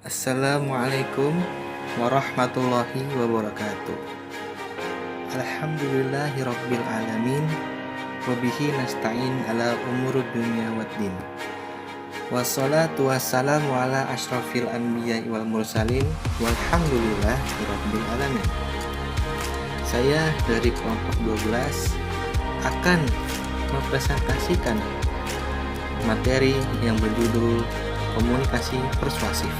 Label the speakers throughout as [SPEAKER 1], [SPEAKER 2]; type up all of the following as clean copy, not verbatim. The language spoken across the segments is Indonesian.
[SPEAKER 1] Assalamualaikum warahmatullahi wabarakatuh. Alhamdulillahirabbil alamin wa bihi nasta'in ala umurud dunya waddin. Wassalatu wassalamu ala asyrafil anbiya'i wal mursalin walhamdulillahirabbil alamin. Saya dari kelompok 12 akan mempresentasikan materi yang berjudul komunikasi persuasif.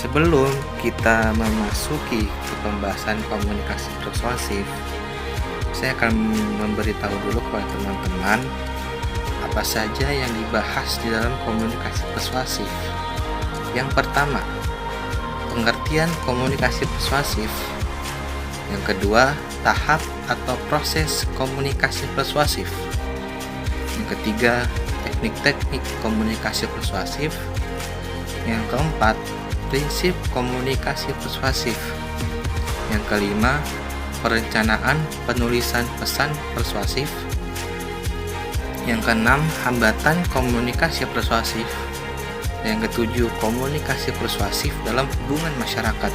[SPEAKER 1] Sebelum kita memasuki ke pembahasan komunikasi persuasif, saya akan memberitahu dulu kepada teman-teman apa saja yang dibahas di dalam komunikasi persuasif. Yang pertama, pengertian komunikasi persuasif. Yang kedua, tahap atau proses komunikasi persuasif. Yang ketiga, teknik-teknik komunikasi persuasif. Yang keempat, prinsip komunikasi persuasif. Yang kelima, perencanaan penulisan pesan persuasif. Yang keenam, hambatan komunikasi persuasif. Yang ketujuh, komunikasi persuasif dalam hubungan masyarakat.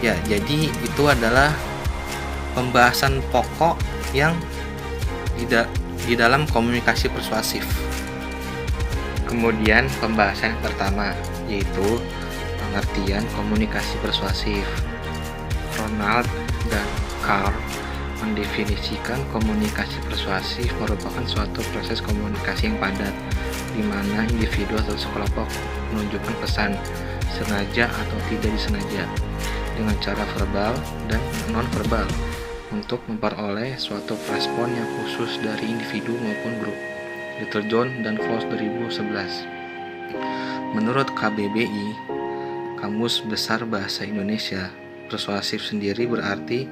[SPEAKER 1] Ya, jadi itu adalah pembahasan pokok yang di dalam komunikasi persuasif. Kemudian pembahasan pertama yaitu pengertian komunikasi persuasif. Ronald dan Carl mendefinisikan komunikasi persuasif merupakan suatu proses komunikasi yang padat, di mana individu atau sekelompok menunjukkan pesan, sengaja atau tidak disengaja, dengan cara verbal dan non-verbal, untuk memperoleh suatu respon yang khusus dari individu maupun grup. Littlejohn dan Foss 2011. Menurut KBBI, Kamus Besar Bahasa Indonesia, persuasif sendiri berarti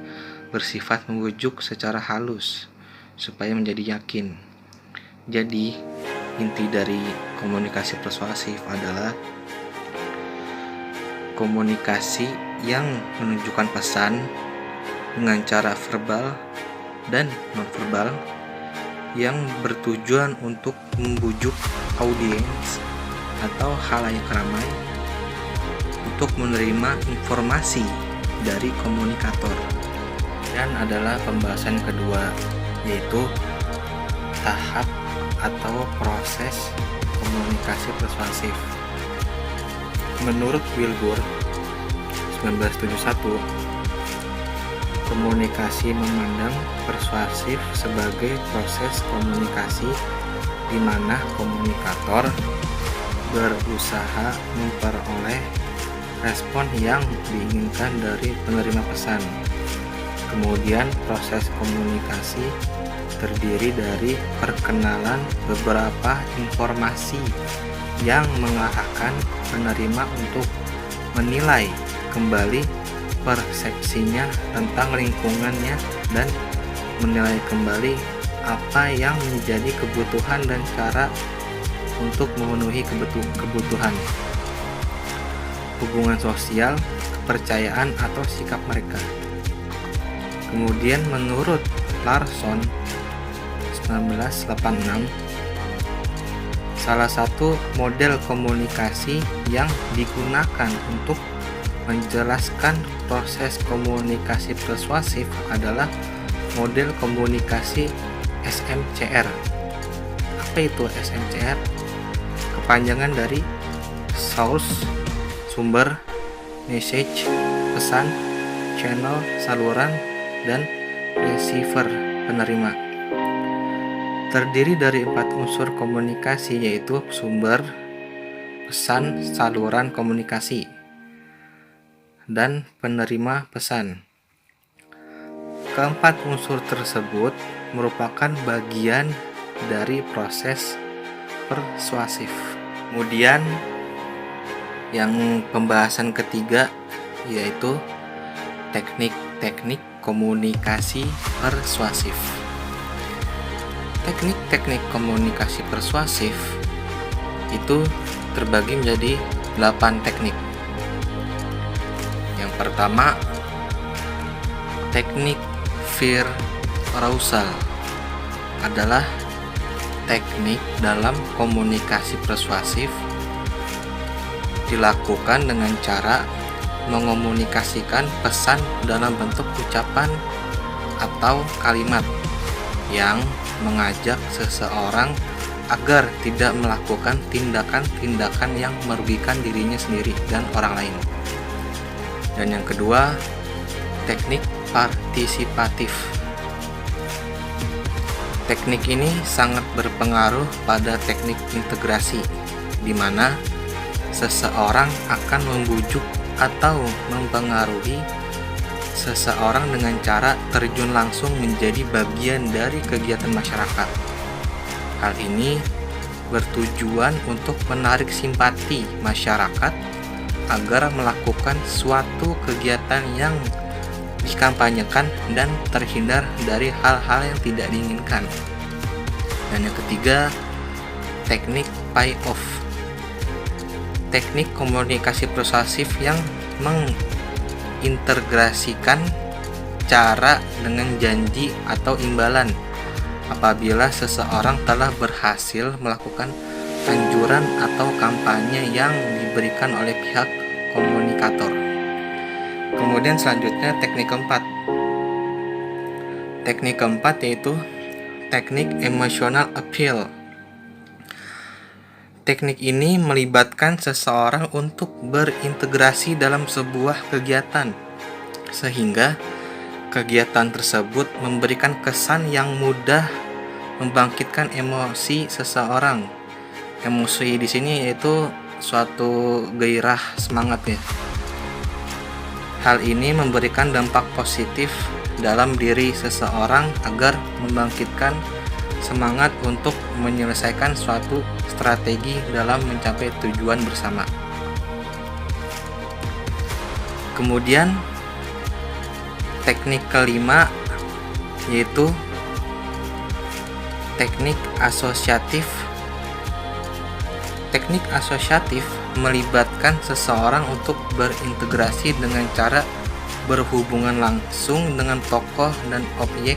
[SPEAKER 1] bersifat membujuk secara halus supaya menjadi yakin. Jadi, inti dari komunikasi persuasif adalah komunikasi yang menunjukkan pesan dengan cara verbal dan nonverbal yang bertujuan untuk membujuk audiens atau khalayak ramai untuk menerima informasi dari komunikator. Dan adalah pembahasan kedua, yaitu tahap atau proses komunikasi persuasif. Menurut Wilbur 1971, komunikasi memandang persuasif sebagai proses komunikasi di mana komunikator berusaha memperoleh respon yang diinginkan dari penerima pesan. Kemudian proses komunikasi terdiri dari perkenalan beberapa informasi yang mengarahkan penerima untuk menilai kembali persepsinya tentang lingkungannya dan menilai kembali apa yang menjadi kebutuhan dan cara untuk memenuhi kebutuhan, hubungan sosial, kepercayaan atau sikap mereka. Kemudian menurut Larson 1986, salah satu model komunikasi yang digunakan untuk menjelaskan proses komunikasi persuasif adalah model komunikasi SMCR. Apa itu SMCR? Kepanjangan dari source, sumber, message, pesan, channel, saluran, dan receiver, penerima. Terdiri dari 4 unsur komunikasi, yaitu sumber, pesan, saluran komunikasi, dan penerima pesan. Keempat unsur tersebut merupakan bagian dari proses persuasif. Kemudian yang pembahasan ketiga yaitu teknik-teknik komunikasi persuasif. Teknik-teknik komunikasi persuasif itu terbagi menjadi 8 teknik. Yang pertama, teknik fear arousal adalah teknik dalam komunikasi persuasif dilakukan dengan cara mengomunikasikan pesan dalam bentuk ucapan atau kalimat yang mengajak seseorang agar tidak melakukan tindakan-tindakan yang merugikan dirinya sendiri dan orang lain. Dan yang kedua, teknik partisipatif. Teknik ini sangat berpengaruh pada teknik integrasi, di mana seseorang akan membujuk atau mempengaruhi seseorang dengan cara terjun langsung menjadi bagian dari kegiatan masyarakat. Hal ini bertujuan untuk menarik simpati masyarakat agar melakukan suatu kegiatan yang dikampanyekan dan terhindar dari hal-hal yang tidak diinginkan. Dan yang ketiga, teknik payoff. Teknik komunikasi persuasif yang mengintegrasikan cara dengan janji atau imbalan apabila seseorang telah berhasil melakukan anjuran atau kampanye yang diberikan oleh pihak komunikator. Kemudian selanjutnya teknik keempat. Teknik keempat yaitu teknik emotional appeal. Teknik ini melibatkan seseorang untuk berintegrasi dalam sebuah kegiatan, sehingga kegiatan tersebut memberikan kesan yang mudah membangkitkan emosi seseorang. Emosi di sini yaitu suatu gairah, semangat ya. Hal ini memberikan dampak positif dalam diri seseorang agar membangkitkan semangat untuk menyelesaikan suatu strategi dalam mencapai tujuan bersama. Kemudian teknik kelima yaitu teknik asosiatif. Teknik asosiatif melibatkan seseorang untuk berintegrasi dengan cara berhubungan langsung dengan tokoh dan objek,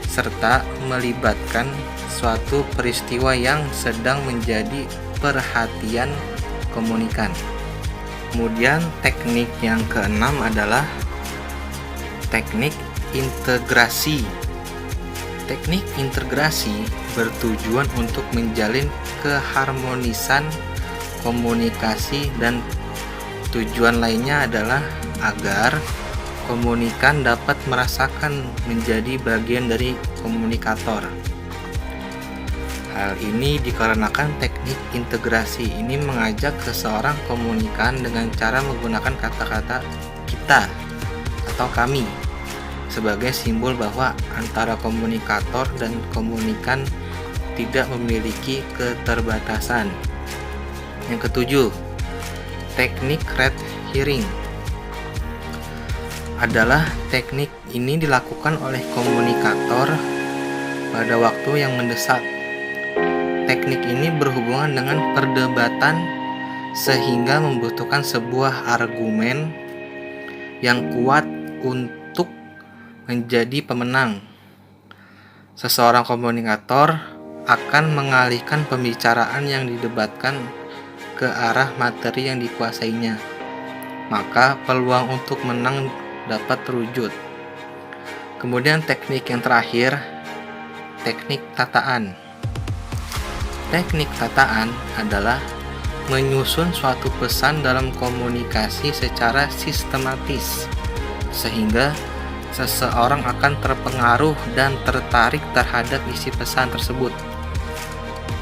[SPEAKER 1] serta melibatkan suatu peristiwa yang sedang menjadi perhatian komunikan. Kemudian teknik yang keenam adalah teknik integrasi. Teknik integrasi bertujuan untuk menjalin keharmonisan komunikasi, dan tujuan lainnya adalah agar komunikan dapat merasakan menjadi bagian dari komunikator. Hal ini dikarenakan teknik integrasi ini mengajak seseorang komunikan dengan cara menggunakan kata-kata kita atau kami sebagai simbol bahwa antara komunikator dan komunikan tidak memiliki keterbatasan. Yang ketujuh, teknik red herring adalah teknik ini dilakukan oleh komunikator pada waktu yang mendesak. Teknik ini berhubungan dengan perdebatan sehingga membutuhkan sebuah argumen yang kuat untuk menjadi pemenang. Seseorang komunikator akan mengalihkan pembicaraan yang didebatkan ke arah materi yang dikuasainya, maka peluang untuk menang dapat terwujud. Kemudian teknik yang terakhir, teknik tataan. Teknik tataan adalah menyusun suatu pesan dalam komunikasi secara sistematis, sehingga seseorang akan terpengaruh dan tertarik terhadap isi pesan tersebut.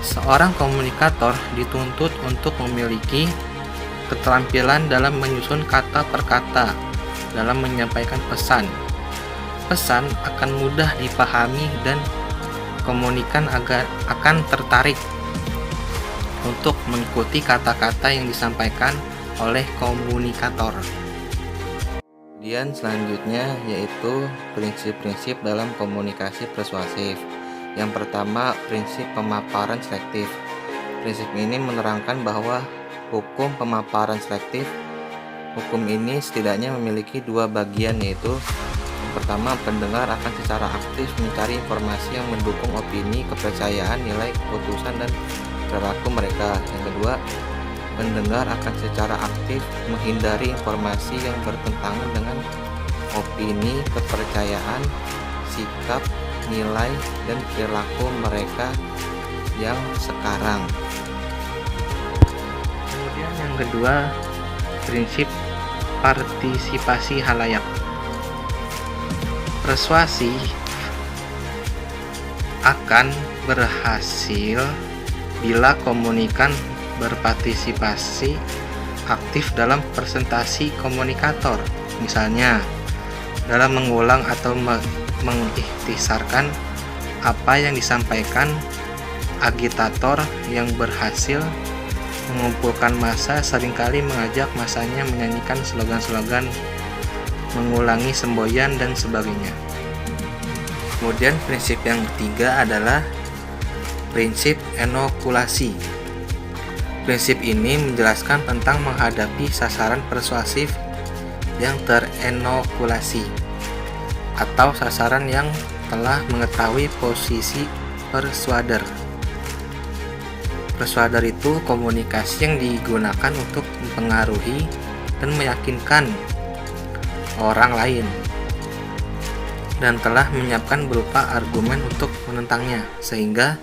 [SPEAKER 1] Seorang komunikator dituntut untuk memiliki keterampilan dalam menyusun kata per kata dalam menyampaikan pesan. Pesan akan mudah dipahami dan komunikan akan tertarik untuk mengikuti kata-kata yang disampaikan oleh komunikator. Kemudian selanjutnya yaitu prinsip-prinsip dalam komunikasi persuasif. Yang pertama, prinsip pemaparan selektif. Prinsip ini menerangkan bahwa hukum pemaparan selektif. Hukum ini setidaknya memiliki dua bagian, yaitu yang pertama, pendengar akan secara aktif mencari informasi yang mendukung opini, kepercayaan, nilai, keputusan, dan perilaku mereka. Yang kedua,
[SPEAKER 2] pendengar akan secara aktif menghindari informasi yang bertentangan dengan opini, kepercayaan, sikap, nilai, dan perilaku mereka yang sekarang.
[SPEAKER 1] Kemudian yang kedua, prinsip partisipasi halayak. Persuasi akan berhasil bila komunikan berpartisipasi aktif dalam presentasi komunikator, misalnya dalam mengulang atau mengikhtisarkan apa yang disampaikan. Agitator yang berhasil mengumpulkan massa seringkali mengajak massanya menyanyikan slogan-slogan, mengulangi semboyan, dan sebagainya. Kemudian prinsip yang ketiga adalah prinsip enokulasi. Prinsip ini menjelaskan tentang menghadapi sasaran persuasif yang terenokulasi atau sasaran yang telah mengetahui posisi persuader. Persuader itu komunikasi yang digunakan untuk mempengaruhi dan meyakinkan orang lain dan telah menyiapkan berupa argumen untuk menentangnya, sehingga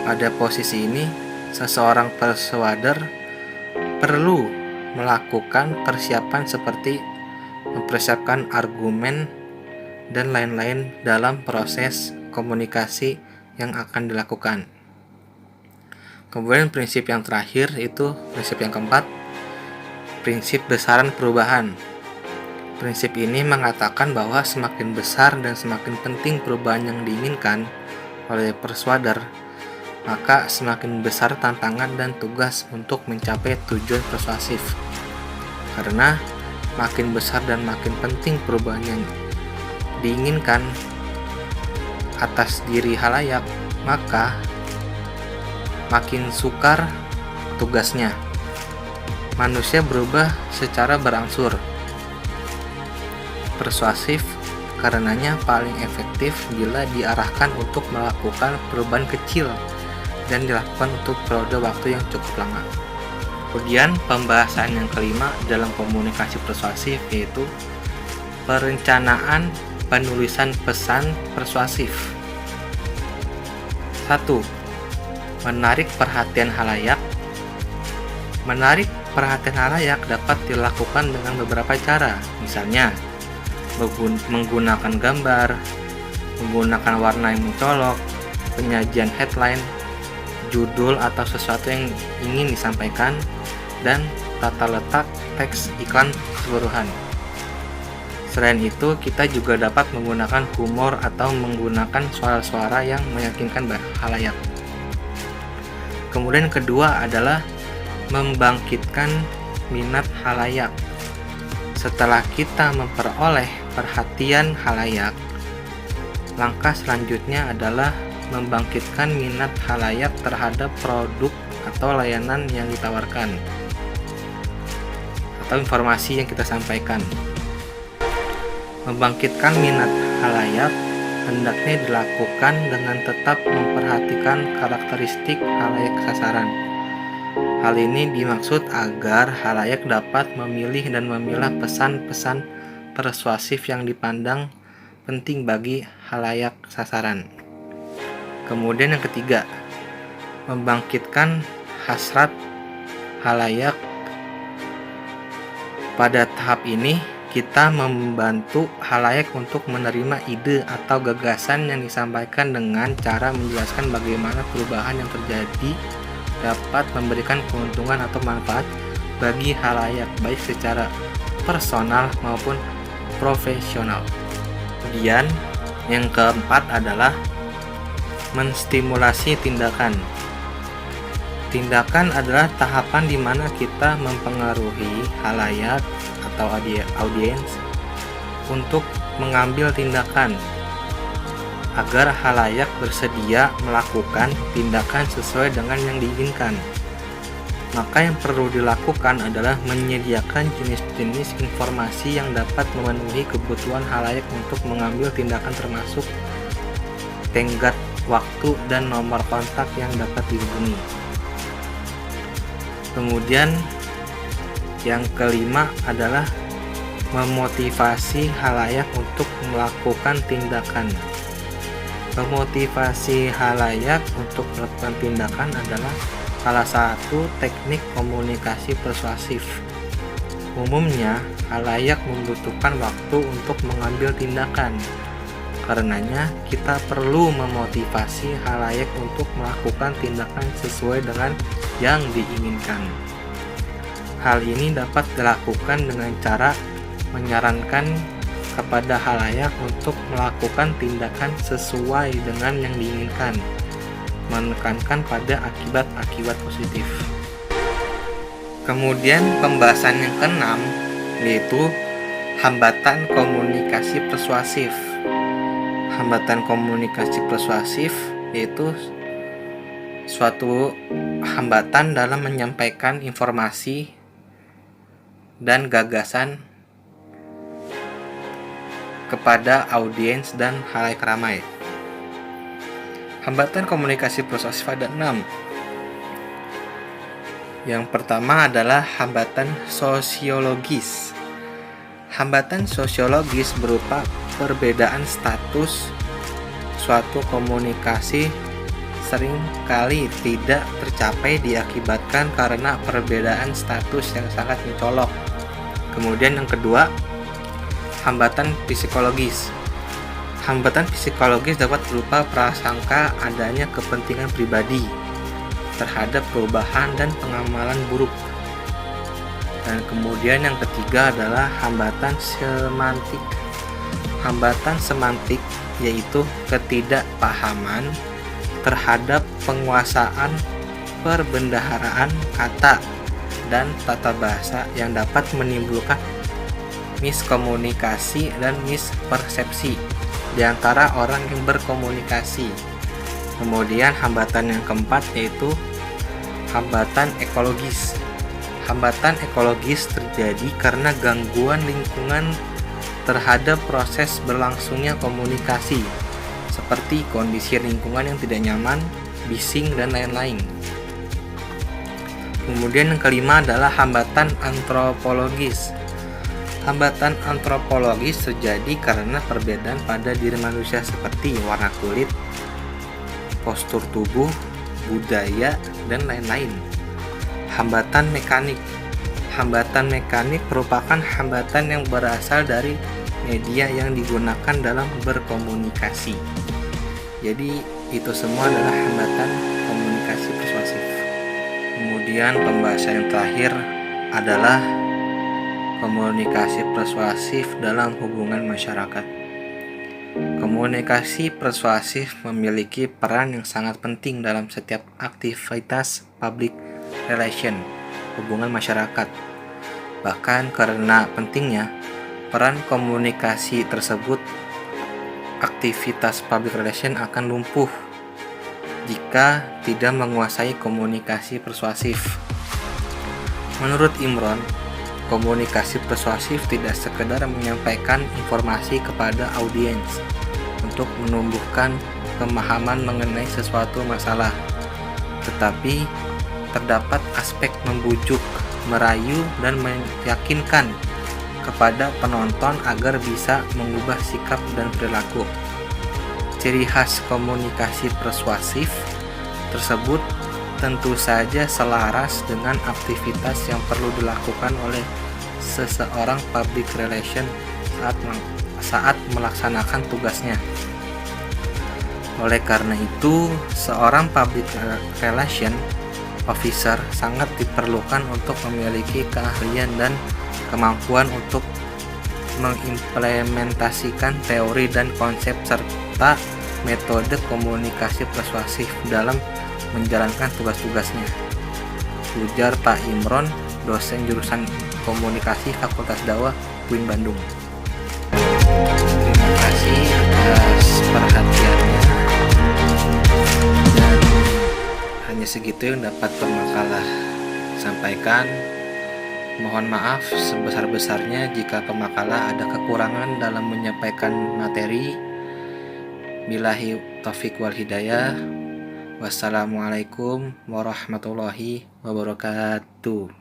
[SPEAKER 1] pada posisi ini seseorang persuader perlu melakukan persiapan seperti mempersiapkan argumen dan lain-lain dalam proses komunikasi yang akan dilakukan. Kemudian prinsip yang terakhir itu prinsip yang keempat, prinsip besaran perubahan. Prinsip ini mengatakan bahwa semakin besar dan semakin penting perubahan yang diinginkan oleh persuader, maka semakin besar tantangan dan tugas untuk mencapai tujuan persuasif. Karena makin besar dan makin penting perubahan yang diinginkan atas diri halayak, maka makin sukar tugasnya. Manusia berubah secara berangsur. Persuasif karenanya paling efektif bila diarahkan untuk melakukan perubahan kecil dan dilakukan untuk periode waktu yang cukup lama. Kemudian pembahasan yang kelima dalam komunikasi persuasif yaitu perencanaan penulisan pesan persuasif. 1. Menarik perhatian halayak. Menarik perhatian halayak dapat dilakukan dengan beberapa cara, misalnya menggunakan gambar, menggunakan warna yang mencolok, penyajian headline, judul atau sesuatu yang ingin disampaikan, dan tata letak teks iklan keseluruhan. Selain itu, kita juga dapat menggunakan humor atau menggunakan suara-suara yang meyakinkan halayak. Kemudian kedua adalah membangkitkan minat halayak. Setelah kita memperoleh perhatian halayak, langkah selanjutnya adalah membangkitkan minat halayak terhadap produk atau layanan yang ditawarkan atau informasi yang kita sampaikan. Membangkitkan minat halayak hendaknya dilakukan dengan tetap memperhatikan karakteristik halayak sasaran. Hal ini dimaksud agar halayak dapat memilih dan memilah pesan-pesan persuasif yang dipandang penting bagi halayak sasaran. Kemudian yang ketiga, membangkitkan hasrat halayak. Pada tahap ini, kita membantu halayak untuk menerima ide atau gagasan yang disampaikan dengan cara menjelaskan bagaimana perubahan yang terjadi dapat memberikan keuntungan atau manfaat bagi halayak baik secara personal maupun profesional. Kemudian yang keempat adalah menstimulasi tindakan. Tindakan adalah tahapan di mana kita mempengaruhi halayak atau audiens untuk mengambil tindakan agar halayak bersedia melakukan tindakan sesuai dengan yang diinginkan. Maka yang perlu dilakukan adalah menyediakan jenis-jenis informasi yang dapat memenuhi kebutuhan halayak untuk mengambil tindakan, termasuk tenggat waktu dan nomor kontak yang dapat dihubungi. Kemudian yang kelima adalah memotivasi khalayak untuk melakukan tindakan. Memotivasi khalayak untuk melakukan tindakan adalah salah satu teknik komunikasi persuasif. Umumnya, khalayak membutuhkan waktu untuk mengambil tindakan. Karenanya, kita perlu memotivasi khalayak untuk melakukan tindakan sesuai dengan yang diinginkan. Hal ini dapat dilakukan dengan cara menyarankan kepada khalayak untuk melakukan tindakan sesuai dengan yang diinginkan, menekankan pada akibat-akibat positif. Kemudian pembahasan yang keenam yaitu hambatan komunikasi persuasif. Hambatan komunikasi persuasif yaitu suatu hambatan dalam menyampaikan informasi dan gagasan kepada audiens dan khalayak ramai. Hambatan komunikasi persuasif ada 6. Yang pertama adalah hambatan sosiologis. Hambatan sosiologis berupa perbedaan status suatu komunikasi seringkali tidak tercapai diakibatkan karena perbedaan status yang sangat mencolok. Kemudian yang kedua, hambatan psikologis. Hambatan psikologis dapat berupa prasangka adanya kepentingan pribadi terhadap perubahan dan pengamalan buruk. Dan kemudian yang ketiga adalah hambatan semantik. Hambatan semantik yaitu ketidakpahaman terhadap penguasaan perbendaharaan kata dan tata bahasa yang dapat menimbulkan miskomunikasi dan mispersepsi di antara orang yang berkomunikasi. Kemudian hambatan yang keempat yaitu hambatan ekologis. Hambatan ekologis terjadi karena gangguan lingkungan terhadap proses berlangsungnya komunikasi, seperti kondisi lingkungan yang tidak nyaman, bising, dan lain-lain. Kemudian yang kelima adalah hambatan antropologis. Hambatan antropologis terjadi karena perbedaan pada diri manusia seperti warna kulit, postur tubuh, budaya, dan lain-lain. Hambatan mekanik. Hambatan mekanik merupakan hambatan yang berasal dari media yang digunakan dalam berkomunikasi. Jadi itu semua adalah hambatan komunikasi persuasif. Kemudian pembahasan yang terakhir adalah komunikasi persuasif dalam hubungan masyarakat. Komunikasi persuasif memiliki peran yang sangat penting dalam setiap aktivitas public relation, hubungan masyarakat. Bahkan karena pentingnya peran komunikasi tersebut, aktivitas public relation akan lumpuh jika tidak menguasai komunikasi persuasif. Menurut Imron, komunikasi persuasif tidak sekedar menyampaikan informasi kepada audiens untuk menumbuhkan pemahaman mengenai sesuatu masalah, tetapi terdapat aspek membujuk, merayu, dan meyakinkan kepada penonton agar bisa mengubah sikap dan perilaku. Ciri khas komunikasi persuasif tersebut tentu saja selaras dengan aktivitas yang perlu dilakukan oleh seseorang public relation saat melaksanakan tugasnya. Oleh karena itu, seorang public relation officer sangat diperlukan untuk memiliki keahlian dan kemampuan untuk mengimplementasikan teori dan konsep serta metode komunikasi persuasif dalam menjalankan tugas-tugasnya, ujar Pak Imron, dosen jurusan komunikasi Fakultas Dakwah UIN Bandung. Terima kasih atas perhatiannya, dan hanya segitu yang dapat pemakalah sampaikan. Mohon maaf sebesar-besarnya jika pemakalah ada kekurangan dalam menyampaikan materi. Billahi taufiq wal hidayah. Wassalamualaikum warahmatullahi wabarakatuh.